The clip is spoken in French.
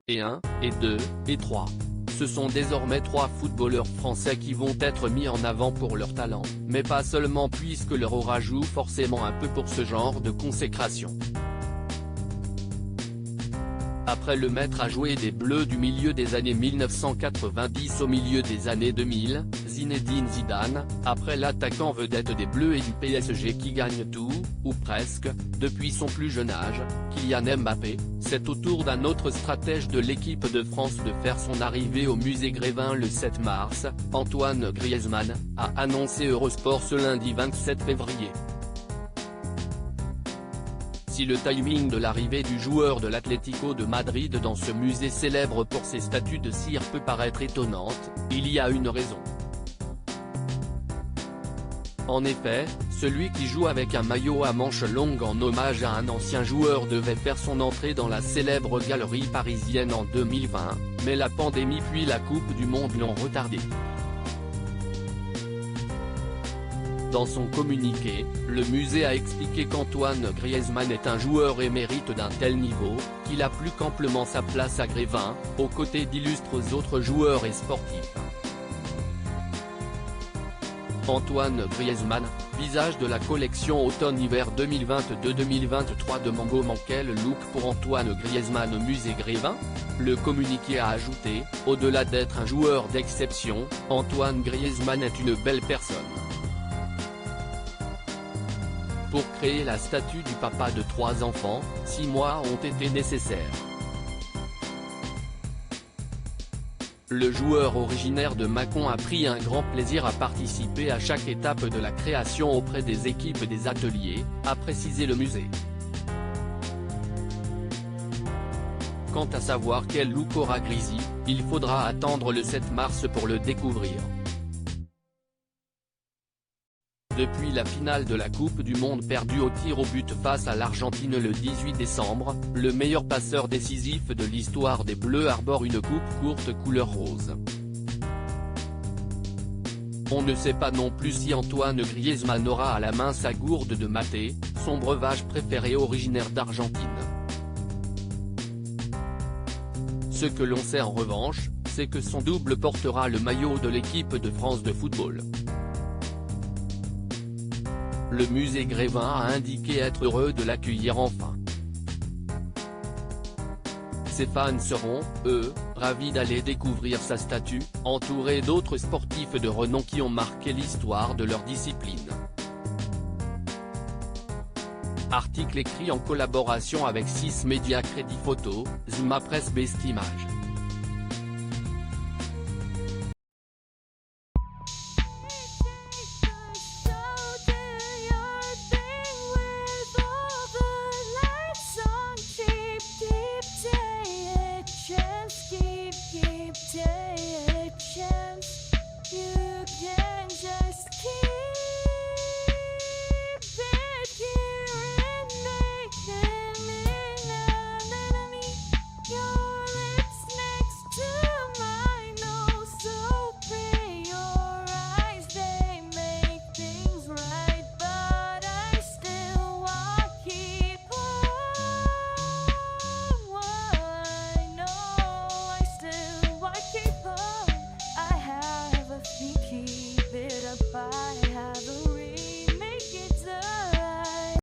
et 1, et 2, et 3. Ce sont désormais 3 footballeurs français qui vont être mis en avant pour leur talent, mais pas seulement puisque leur aura joue forcément un peu pour ce genre de consécration. Après le mettre à jouer des Bleus du milieu des années 1990 au milieu des années 2000, Zinedine Zidane, après l'attaquant vedette des Bleus et du PSG qui gagne tout, ou presque, depuis son plus jeune âge, Kylian Mbappé, c'est au tour d'un autre stratège de l'équipe de France de faire son arrivée au musée Grévin le 7 mars, Antoine Griezmann, a annoncé Eurosport ce lundi 27 février. Si le timing de l'arrivée du joueur de l'Atlético de Madrid dans ce musée célèbre pour ses statues de cire peut paraître étonnante, il y a une raison. En effet, celui qui joue avec un maillot à manches longues en hommage à un ancien joueur devait faire son entrée dans la célèbre galerie parisienne en 2020, mais la pandémie puis la Coupe du Monde l'ont retardé. Dans son communiqué, le musée a expliqué qu'Antoine Griezmann est un joueur émérite d'un tel niveau, qu'il a plus qu'amplement sa place à Grévin, aux côtés d'illustres autres joueurs et sportifs. Antoine Griezmann, visage de la collection automne-hiver 2022-2023 de Mango. Quel look pour Antoine Griezmann au musée Grévin? Le communiqué a ajouté, au-delà d'être un joueur d'exception, Antoine Griezmann est une belle personne. Pour créer la statue du papa de 3 enfants, 6 mois ont été nécessaires. Le joueur originaire de Mâcon a pris un grand plaisir à participer à chaque étape de la création auprès des équipes des ateliers, a précisé le musée. Quant à savoir quel look aura Griezzy, il faudra attendre le 7 mars pour le découvrir. Depuis la finale de la Coupe du Monde perdue au tir au but face à l'Argentine le 18 décembre, le meilleur passeur décisif de l'histoire des Bleus arbore une coupe courte couleur rose. On ne sait pas non plus si Antoine Griezmann aura à la main sa gourde de maté, son breuvage préféré originaire d'Argentine. Ce que l'on sait en revanche, c'est que son double portera le maillot de l'équipe de France de football. Le musée Grévin a indiqué être heureux de l'accueillir enfin. Ses fans seront, eux, ravis d'aller découvrir sa statue, entouré d'autres sportifs de renom qui ont marqué l'histoire de leur discipline. Article écrit en collaboration avec 6 médias Crédit Photo, Zuma Presse Best Image.